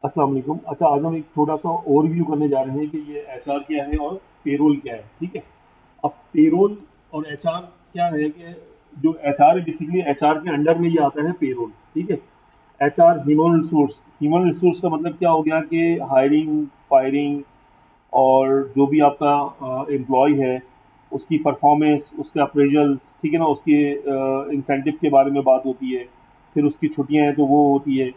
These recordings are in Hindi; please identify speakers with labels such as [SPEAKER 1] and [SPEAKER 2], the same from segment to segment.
[SPEAKER 1] अस्सलाम वालेकुम। अच्छा, आज हम एक छोटा सा ओवरव्यू करने जा रहे हैं कि ये एचआर क्या है और पेरोल क्या है। ठीक है। अब पेरोल और एचआर क्या है कि जो एचआर है बेसिकली एचआर के अंडर में ये आता है पेरोल। ठीक है। एचआर ह्यूमन रिसोर्स का मतलब क्या हो गया कि हायरिंग, फायरिंग और जो भी आपका एम्प्लॉय है उसकी परफॉर्मेंस, उसके अप्रेजल्स, ठीक है ना, उसके इंसेंटिव के बारे में बात होती है। फिर उसकी छुट्टियां हैं तो वो होती है।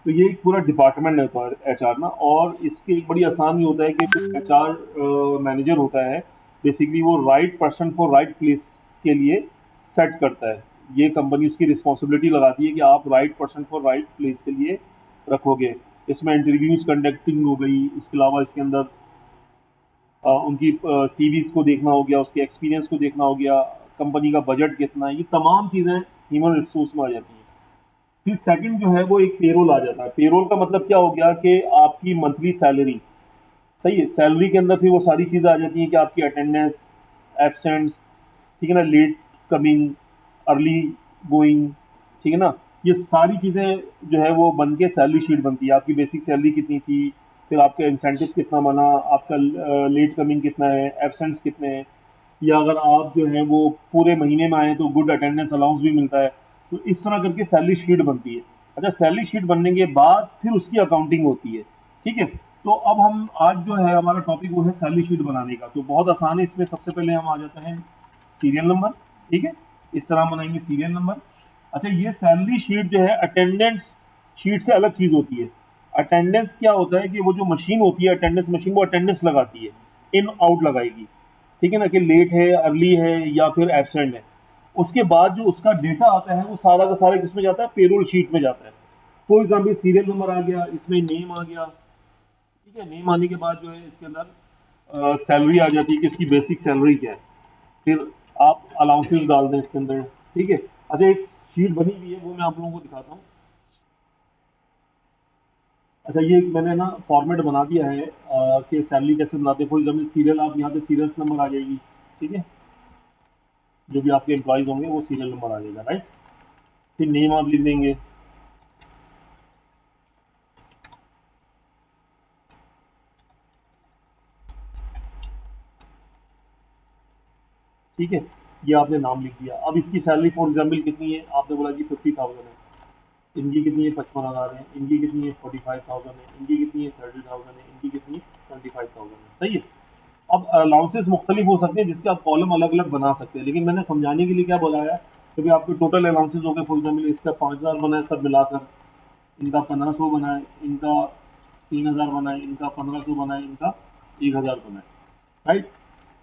[SPEAKER 1] तो ये एक पूरा डिपार्टमेंट होता है एचआर ना। और इसके एक बड़ी आसान ये होता है कि जो एचआर मैनेजर होता है बेसिकली वो right person for right place के लिए सेट करता है। ये कंपनी उसकी रिस्पॉन्सिबिलिटी लगाती है कि आप right person for right place के लिए रखोगे। इसमें इंटरव्यूज कंडक्टिंग हो गई, इसके अलावा इसके अंदर उनकी सीवीज को देखना हो गया, उसके एक्सपीरियंस को देखना हो गया, कंपनी का बजट कितना है, ये तमाम चीज़ें ह्यूमन रिसोर्स में आ जाती हैं। फिर सेकंड जो है वो एक पेरोल आ जाता है। पेरोल का मतलब क्या हो गया कि आपकी मंथली सैलरी, सही है, सैलरी के अंदर फिर वो सारी चीज़ें आ जाती हैं कि आपकी अटेंडेंस, एब्सेंट्स, ठीक है ना, लेट कमिंग, अर्ली गोइंग, ठीक है ना, ये सारी चीज़ें जो है वो बन के सैलरी शीट बनती है। आपकी बेसिक सैलरी कितनी थी, फिर आपका इंसेंटिव कितना बना, आपका लेट कमिंग कितना है, एब्सेंट्स कितने हैं, या अगर आप जो है वो पूरे महीने में आए तो गुड अटेंडेंस अलाउंस भी मिलता है। तो इस तरह करके सैलरी शीट बनती है। अच्छा, सैलरी शीट बनने के बाद फिर उसकी अकाउंटिंग होती है। ठीक है। तो अब हम आज जो है हमारा टॉपिक वो है सैलरी शीट बनाने का। तो बहुत आसान है, इसमें सबसे पहले हम आ जाते हैं सीरियल नंबर। ठीक है। इस तरह हम बनाएंगे सीरियल नंबर। अच्छा, ये सैलरी शीट जो है अटेंडेंस शीट से अलग चीज होती है। अटेंडेंस क्या होता है कि वो जो मशीन होती है, अटेंडेंस मशीन, वो अटेंडेंस लगाती है, इन आउट लगाएगी। ठीक है ना, कि लेट है, अर्ली है या फिर एबसेंट है। उसके बाद जो उसका डेटा आता है वो सारा का सारा किसमें जाता है, पेरोल शीट में जाता है। फॉर एग्जाम्पल सीरियल नंबर आ गया, इसमें नेम आ गया। ठीक है, नेम आने के बाद जो है इसके अंदर सैलरी आ जाती है कि इसकी बेसिक सैलरी क्या है। फिर आप अलाउंसेस डाल दें इसके अंदर। ठीक है। अच्छा, एक शीट बनी हुई है वो मैं आप लोगों को दिखाता हूँ। अच्छा, ये मैंने ना फॉर्मेट बना दिया है कि सैलरी कैसे बनाते हैं। फॉर एग्जाम्पल सीरियल, आप यहाँ पे सीरियल्स नंबर आ जाएगी। ठीक है। जो भी आपके एम्प्लॉयज होंगे वो सीरियल नंबर आ जाएगा, राइट। फिर नेम आप लिख देंगे। ठीक है। ये आपने नाम लिख दिया। अब इसकी सैलरी फॉर एग्जाम्पल कितनी है, आपने बोला कि 50,000 है। इनकी कितनी है, 55,000 है। इनकी कितनी है, 45,000 है। इनकी कितनी है, 30,000 है। इनकी कितनी है, 25,000 है। सही है। अब अलाउंसेस मुख्तलिफ हो सकते हैं जिसके आप कॉलम अलग अलग बना सकते हैं, लेकिन मैंने समझाने के लिए क्या बोला है कि भाई आपके टोटल अलाउंसेस हो गए। फॉर एग्जाम्पल इसका 5,000 बना है सब मिलाकर, इनका 1500 बना है, इनका 3,000 बना है, इनका 1500 बना है, इनका 1,000 बना है, राइट।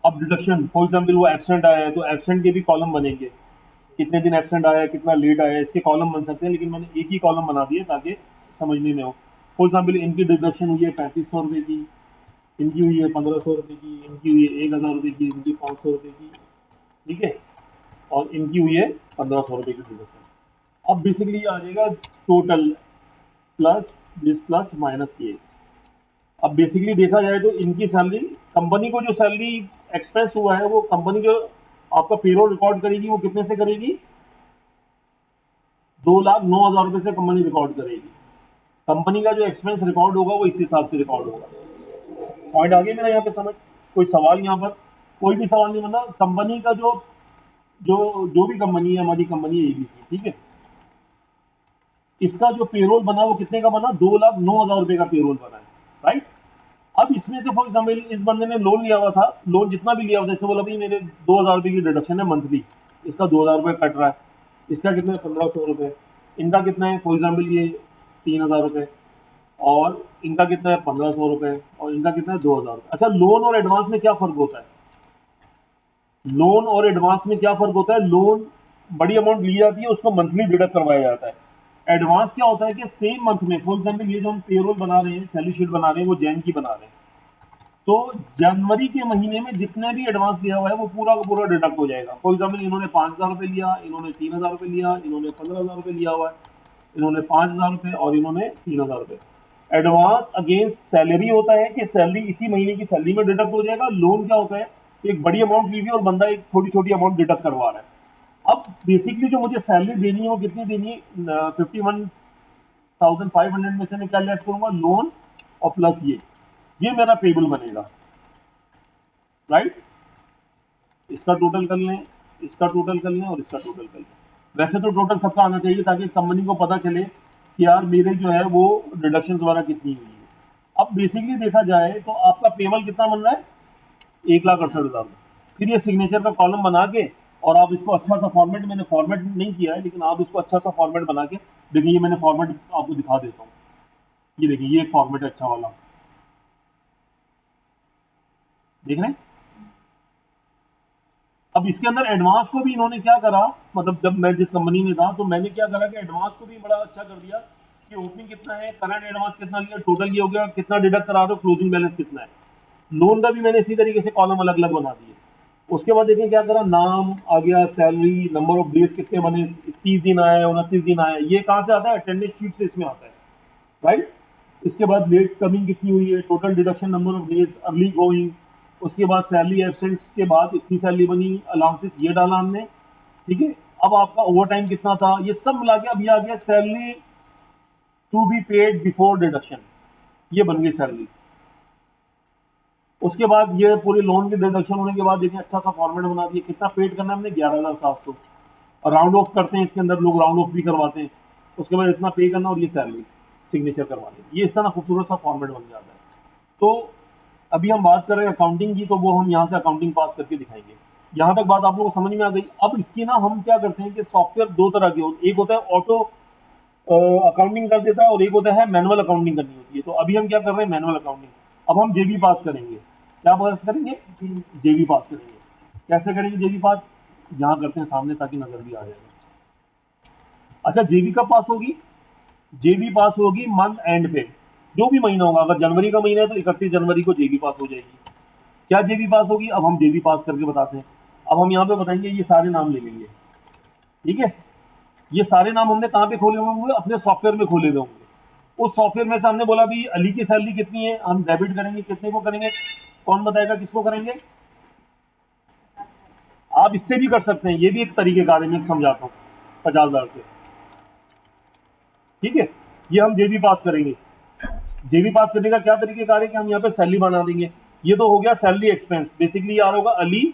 [SPEAKER 1] अब डिडक्शन, फॉर एग्जाम्पल वो एबसेंट आया है तो एबसेंट के भी कॉलम बनेंगे। कितने दिन एबसेंट आया है, कितना लेट आया है, इसके कॉलम बन सकते हैं, लेकिन मैंने एक ही कॉलम बना दिए ताकि समझने में हो। फॉर एग्जाम्पल इनकी डिडक्शन हुई है 3500 रुपये की, इनकी हुई है 1500 रुपये की, इनकी हुई है 1,000 रुपये की, इनकी 500 रुपये की। ठीक है। और इनकी हुई है 1500 रुपये की डिडक्शन। अब बेसिकली ये आ जाएगा total plus this plus minus ये। अब बेसिकली देखा जाए तो इनकी सैलरी, कंपनी को जो सैलरी एक्सपेंस हुआ है वो कंपनी जो आपका पेरोल रिकॉर्ड करेगी वो कितने से करेगी, 2,09,000 रुपये से कंपनी रिकॉर्ड करेगी। कंपनी का जो एक्सपेंस रिकॉर्ड होगा वो इस हिसाब से रिकॉर्ड होगा। पॉइंट आ गया मेरा यहाँ पे समझ? कोई सवाल यहाँ पर? कोई भी सवाल नहीं बनना। कंपनी का जो जो जो भी कंपनी है, हमारी कंपनी है एबीसी, ठीक है, इसका जो पेरोल बना वो कितने का बना, 2,09,000 रुपये का पेरोल बना है, राइट। अब इसमें से फॉर एग्जाम्पल इस बंदे ने लोन लिया हुआ था, लोन जितना भी लिया हुआ था, इसने बोला भाई मेरे 2,000 रुपये की डिडक्शन है मंथली, इसका 2,000 रुपये कट रहा है। इसका कितना है, 1,500 रुपये। इनका कितना है, फॉर एग्जाम्पल ये 3,000 रुपये। और इनका कितना है, 1,500 रुपये। और इनका कितना है, 2,000 रुपये। अच्छा, लोन और एडवांस में क्या फर्क होता है? लोन और एडवांस में क्या फर्क होता है? लोन बड़ी अमाउंट ली जाती है, उसको मंथली डिडक्ट करवाया जाता है। एडवांस क्या होता है कि सेम मंथ में, फॉर एग्जाम्पल ये जो हम पेरोल बना रहे हैं, सैलरी शीट बना रहे हैं, वो जैन की बना रहे हैं, तो जनवरी के महीने में जितने भी एडवांस लिया हुआ है वो पूरा का पूरा डिडक्ट हो जाएगा। फॉर एग्जाम्पल इन्होंने 5,000 रुपये लिया, इन्होंने 3,000 रुपये लिया, इन्होंने 15,000 रुपये लिया हुआ है, इन्होंने 5,000 रुपये और इन्होंने 3,000 रुपये। एडवांस अगेंस्ट सैलरी होता है कि सैलरी इसी महीने की सैलरी में डिडक्ट हो जाएगा। लोन क्या होता है, एक बड़ी अमाउंट ली हुई है और बंदा एक छोटी छोटी अमाउंट डिडक्ट करवा रहा है। अब बेसिकली जो मुझे सैलरी देनी है वो कितनी देनी है, 51 1500 में से मैं क्या लेस करूंगा, लोन और प्लस ये मेरा पेबल बनेगा, राइट। इसका टोटल कर लें, इसका टोटल कर लें और इसका टोटल कर लें। वैसे तो टोटल सबका आना चाहिए ताकि कंपनी को पता चले कि यार मेरे जो है वो डिडक्शन द्वारा कितनी हुई है। अब बेसिकली देखा जाए तो आपका पेबल कितना बन रहा है, 1,68,000। फिर ये सिग्नेचर का कॉलम बना के, और आप इसको अच्छा सा फॉर्मेट, मैंने फॉर्मेट नहीं किया है लेकिन आप इसको अच्छा सा फॉर्मेट बना के देखिए, ये मैंने फॉर्मेट आपको दिखा देता हूँ। ये देखिए, ये एक फॉर्मेट है अच्छा वाला, देख रहे हैं। अब इसके अंदर एडवांस को भी इन्होंने क्या करा, मतलब जब मैं जिस कंपनी में था तो मैंने क्या करा कि एडवांस को भी बड़ा अच्छा कर दिया कि ओपनिंग कितना है, करंट एडवांस कितना लिया, टोटल ये हो गया, कितना डिडक्ट करा दो, क्लोजिंग बैलेंस कितना है। लोन का भी मैंने इसी तरीके से कॉलम अलग अलग बना दिए। उसके बाद देखिए क्या करा, नाम आ गया, सैलरी, नंबर ऑफ डेज कितने बने, 30 दिन आए, 29 दिन आए, ये कहाँ से आता है, अटेंडेंस शीट से इसमें आता है, राइट। इसके बाद लेट कमिंग कितनी हुई है, total deduction, number of days, early going. उसके बाद सैलरी एब्सेंस के बाद इतनी सैलरी बनी, अलाउंसेस ये डाला हमने, ठीक है। अब आपका ओवर टाइम कितना था, ये सब मिला के अब ये आ गया salary to be paid before deduction, ये बन गई सैलरी। उसके बाद ये पूरे लोन के डिडक्शन होने के बाद देखिए अच्छा सा फॉर्मेट बना दिया, कितना पेड करना है हमने, 11,700। और राउंड ऑफ करते हैं इसके अंदर, लोग राउंड ऑफ भी करवाते हैं। उसके बाद इतना पे करना और ये सैलरी सिग्नेचर करवानी, ये इस तरह खूबसूरत सा फॉर्मेट बन जाता है। तो अभी हम बात कर रहे हैं अकाउंटिंग की, तो वो हम यहाँ से अकाउंटिंग पास करके दिखाएंगे। यहाँ तक बात आप लोगों को समझ में आ गई। अब इसकी ना हम क्या करते हैं कि सॉफ्टवेयर दो तरह के होते हैं, एक होता है ऑटो अकाउंटिंग कर देता है और एक होता है मैनुअल अकाउंटिंग करनी होती है। तो अभी हम क्या कर रहे हैं, मैनुअल अकाउंटिंग। अब हम जेबी पास करेंगे, क्या पास करेंगे, जेबी पास करेंगे। कैसे करेंगे जेबी पास, यहाँ करते हैं सामने ताकि नजर भी आ जाएगा। अच्छा, जेबी कब पास होगी, जेबी पास होगी मंथ एंड पे, जो भी महीना होगा, अगर जनवरी का महीना है तो 31 जनवरी को जेबी पास हो जाएगी। क्या जेबी पास होगी, अब हम जेबी पास करके बताते हैं। अब हम यहाँ पे बताएंगे, ये सारे नाम ले लेंगे, ठीक है। ये सारे नाम हमने कहाँ पे खोले हुए होंगे, अपने सॉफ्टवेयर में खोले हुए होंगे। उस सॉफ्टवेयर में से हमने बोला भी अली की सैलरी कितनी है, हम डेबिट करेंगे, कितने को करेंगे, कौन बताएगा किसको करेंगे। आप इससे भी कर सकते हैं, ये भी एक तरीके कार है, मैं समझाता हूँ, 50,000 से, ठीक है। ये हम जेबी पास करेंगे। जेबी पास करने का क्या तरीके कार है कि हम यहाँ पे सैलरी बना देंगे। ये तो हो गया सैलरी एक्सपेंस, बेसिकली यार होगा अली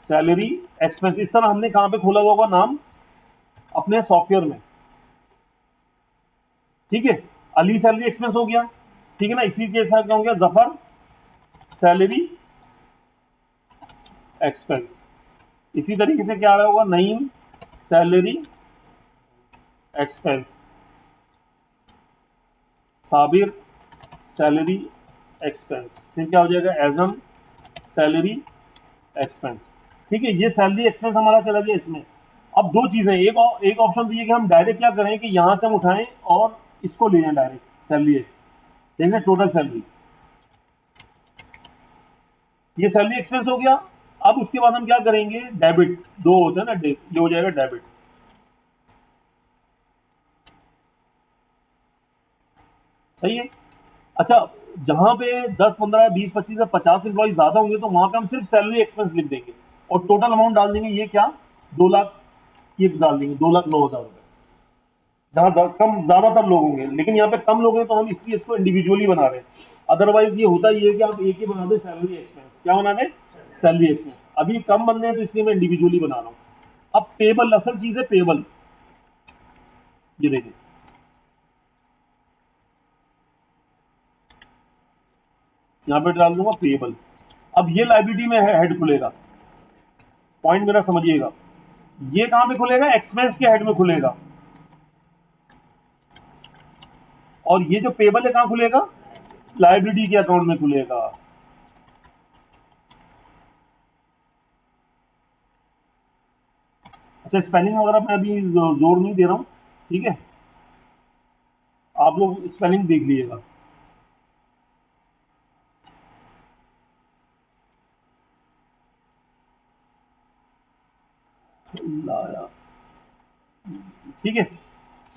[SPEAKER 1] सैलरी एक्सपेंस। इस तरह हमने कहां पे खोला हुआ होगा नाम, अपने सॉफ्टवेयर में, ठीक है। अली सैलरी एक्सपेंस हो गया, ठीक है ना। इसी के साथ क्या हो गया, जफर सैलरी एक्सपेंस। इसी तरीके से क्या आ रहा होगा, Naeem salary expense, Sabir salary expense. फिर क्या हो जाएगा, एजम सैलरी एक्सपेंस, ठीक है। ये सैलरी एक्सपेंस हमारा चला गया इसमें। अब दो चीजें, एक ऑप्शन तो ये कि हम डायरेक्ट क्या करें कि यहां से हम उठाएं और इसको ले जाएं डायरेक्ट सैलरी, देख रहे टोटल सैलरी, ये सैलरी एक्सपेंस हो गया। अब उसके बाद हम क्या करेंगे, डेबिट, दो होता है ना, ये हो जाएगा डेबिट, सही है। अच्छा, जहां पे 10 15 20 25 या 50 एम्प्लॉय ज्यादा होंगे तो वहां पे हम सिर्फ सैलरी एक्सपेंस लिख देंगे और टोटल अमाउंट डाल देंगे, ये क्या, 2 लाख, ये डाल देंगे 2,09,000 रुपए। जहां कम ज्यादातर लोग होंगे, लेकिन यहाँ पे कम लोग हैं तो हम इसलिए इसको इंडिविजुअली बना रहे हैं। अदरवाइज ये होता ही है कि आप एक ही बना दें सैलरी एक्सपेंस, क्या बना दें, सैलरी एक्सपेंस। अभी कम बंदे हैं तो इसलिए मैं इंडिविजुअली बना रहा हूँ। अब पेबल, असल चीज है पेबल, ये देखिए, यहाँ पे डाल दूंगा पेबल। अब ये लाइबिलिटी में हेड खुलेगा, पॉइंट मेरा समझिएगा। ये कहां पे खुलेगा, एक्सपेंस के हेड में खुलेगा। और ये जो पेबल है कहां खुलेगा, लाइबिलिटी के अकाउंट में खुलेगा। अच्छा, स्पेलिंग वगैरह मैं अभी जोर नहीं दे रहा हूं, ठीक है। आप लोग स्पेलिंग देख लीजिएगा। लाया, ठीक है।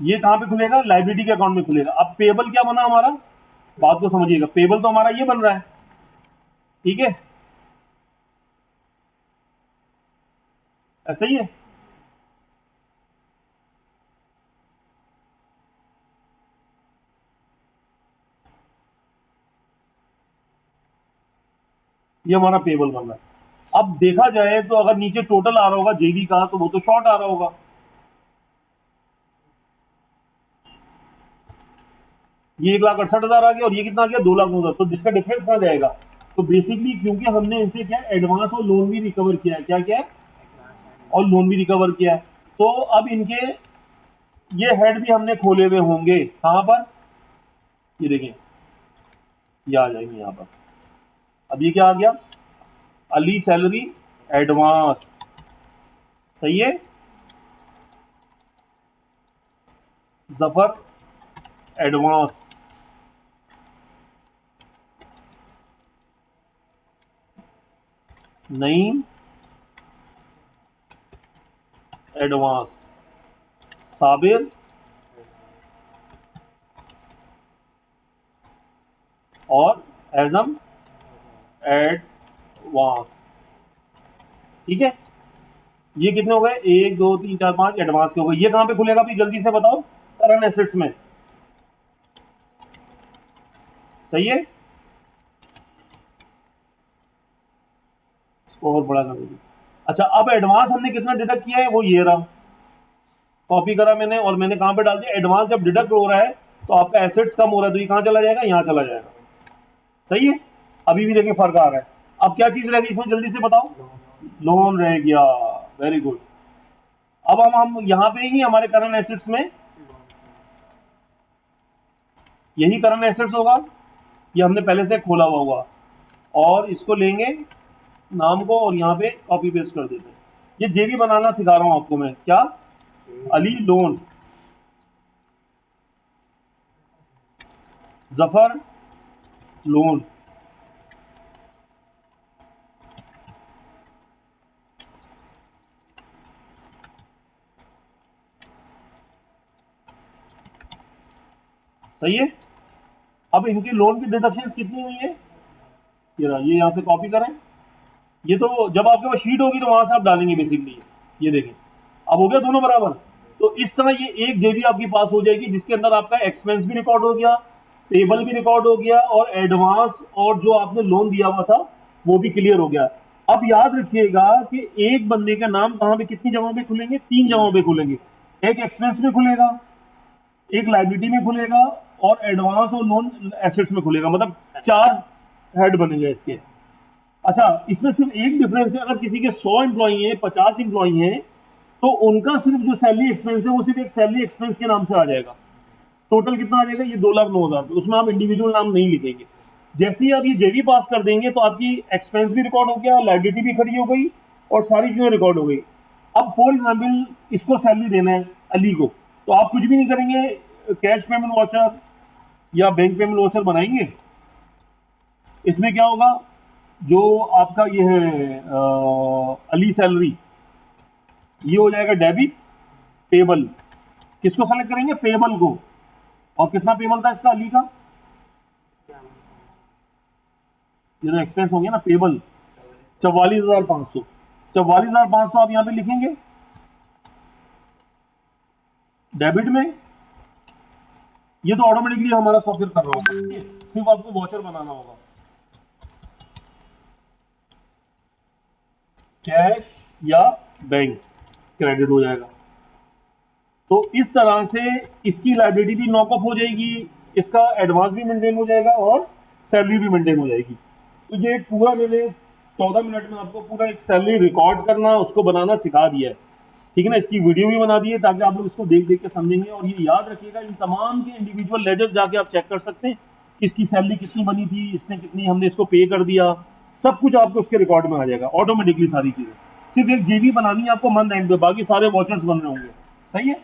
[SPEAKER 1] ये कहां पे खुलेगा, लाइबिलिटी के अकाउंट में खुलेगा। अब पेबल क्या बना हमारा, बात को समझिएगा, पेबल तो हमारा ये बन रहा है, ठीक है, ऐसा ही है। ये हमारा पेबल बन रहा है। अब देखा जाए तो अगर नीचे टोटल आ रहा होगा जेवी का तो वो तो शॉर्ट आ रहा होगा, ये 1,68,000 आ गया और ये कितना आ गया 2,09,000, तो जिसका डिफरेंस कहाँ जाएगा? तो बेसिकली क्योंकि हमने इनसे क्या एडवांस और लोन भी रिकवर किया है, क्या क्या है, और लोन भी रिकवर किया है, तो अब इनके ये हेड भी हमने खोले हुए होंगे कहां पर, ये देखें, ये आ जाएंगे यहां पर। अब ये क्या आ गया, अली सैलरी एडवांस, सही है, जफर एडवांस, नईम एडवांस, साबिर और एजम एडवांस, ठीक है। ये कितने हो गए, 1 2 3 4 5 एडवांस के हो गए। ये कहां पे खुलेगा भी जल्दी से बताओ, करंट एसेट्स में, सही है, इसको और बड़ा कर दीजिए। अच्छा, अब एडवांस हमने कितना डिडक्ट किया है, वो ये रहा, कॉपी करा मैंने और मैंने कहां पे डाल दिया, एडवांस जब डिडक्ट हो रहा है तो आपका एसेट्स कम हो रहा है, तो ये कहां चला जाएगा, यहां चला जाएगा, सही है। अभी भी देखिए फर्क आ रहा है। अब क्या चीज रह गई इसमें जल्दी से बताओ, लोन रह गया, वेरी गुड। अब हम यहां पे ही हमारे करंट एसेट्स में यही करंट एसेट्स होगा, ये हमने पहले से खोला हुआ होगा, और इसको लेंगे नाम को और यहाँ पे कॉपी पेस्ट कर देते हैं। ये जेबी बनाना सिखा रहा हूं आपको मैं, क्या, अली लोन, जफर लोन, सही है। अब इनके लोन की डिडक्शंस कितनी हुई है, ये यहां से कॉपी करें, ये तो जब आपके पास शीट होगी तो वहां से आप डालेंगे बेसिकली, ये देखें अब हो गया दोनों बराबर। तो इस तरह ये एक जेबी आपकी पास हो जाएगी जिसके अंदर आपका एक्सपेंस भी रिकॉर्ड हो गया, पेबल भी रिकॉर्ड हो गया, और एडवांस और जो आपने लोन दिया हुआ था वो भी क्लियर हो गया। अब याद रखिएगा कि एक बंदे का नाम कहां पे कितनी जगहों पे खुलेंगे, 3 जगहों पे खुलेंगे, एक एक्सपेंस में खुलेगा, एक लाइबिलिटी में खुलेगा, और एडवांस और लोन एसेट्स में खुलेगा, मतलब 4 हेड बनेंगे इसके। अच्छा, इसमें सिर्फ एक डिफरेंस है, अगर किसी के 100 एम्प्लॉई हैं, 50 एम्प्लॉई हैं, तो उनका सिर्फ जो सैलरी एक्सपेंस है वो सिर्फ एक सैलरी एक्सपेंस के नाम से आ जाएगा। टोटल कितना आ जाएगा, ये 2,09,000, उसमें आप इंडिविजुअल नाम नहीं लिखेंगे। जैसे ही आप ये जेवी पास कर देंगे तो आपकी एक्सपेंस भी रिकॉर्ड हो गया, लाइबिलिटी भी खड़ी हो गई, और सारी चीजें रिकॉर्ड हो गई। अब फॉर एग्जाम्पल इसको सैलरी देना है अली को, तो आप कुछ भी नहीं करेंगे, कैश पेमेंट वाउचर या बैंक पेमेंट वाउचर बनाएंगे। इसमें क्या होगा, जो आपका ये है अली सैलरी, ये हो जाएगा डेबिट, पेबल, किसको सेलेक्ट करेंगे, पेबल को, और कितना पेबल था इसका अली का, ये जो एक्सपेंस होंगे ना पेबल, 44,500, 44,500 आप यहां पे लिखेंगे डेबिट में, ये तो ऑटोमेटिकली हमारा सॉफ्टवेयर कर रहा होगा, सिर्फ आपको वाउचर बनाना होगा, कैश या बैंक क्रेडिट हो जाएगा। तो इस तरह से इसकी लाइबिलिटी भी नॉक ऑफ हो जाएगी, इसका एडवांस भी मेंटेन हो जाएगा और सैलरी भी मेंटेन हो जाएगी। तो ये पूरा मैंने 14 मिनट में आपको पूरा एक सैलरी रिकॉर्ड करना, उसको बनाना सिखा दिया है, ठीक है ना। इसकी वीडियो भी बना दी है ताकि आप लोग इसको देख देख के समझेंगे, और ये याद रखिएगा इन तमाम के इंडिविजुअल लेजर्स जाके आप चेक कर सकते हैं कि इसकी सैलरी कितनी बनी थी, इसने कितनी, हमने इसको पे कर दिया, सब कुछ आपको उसके रिकॉर्ड में आ जाएगा ऑटोमेटिकली सारी चीजें। सिर्फ एक जेबी बनानी है आपको मंथ एंड पे, बाकी सारे वाउचर्स बन रहे होंगे, सही है।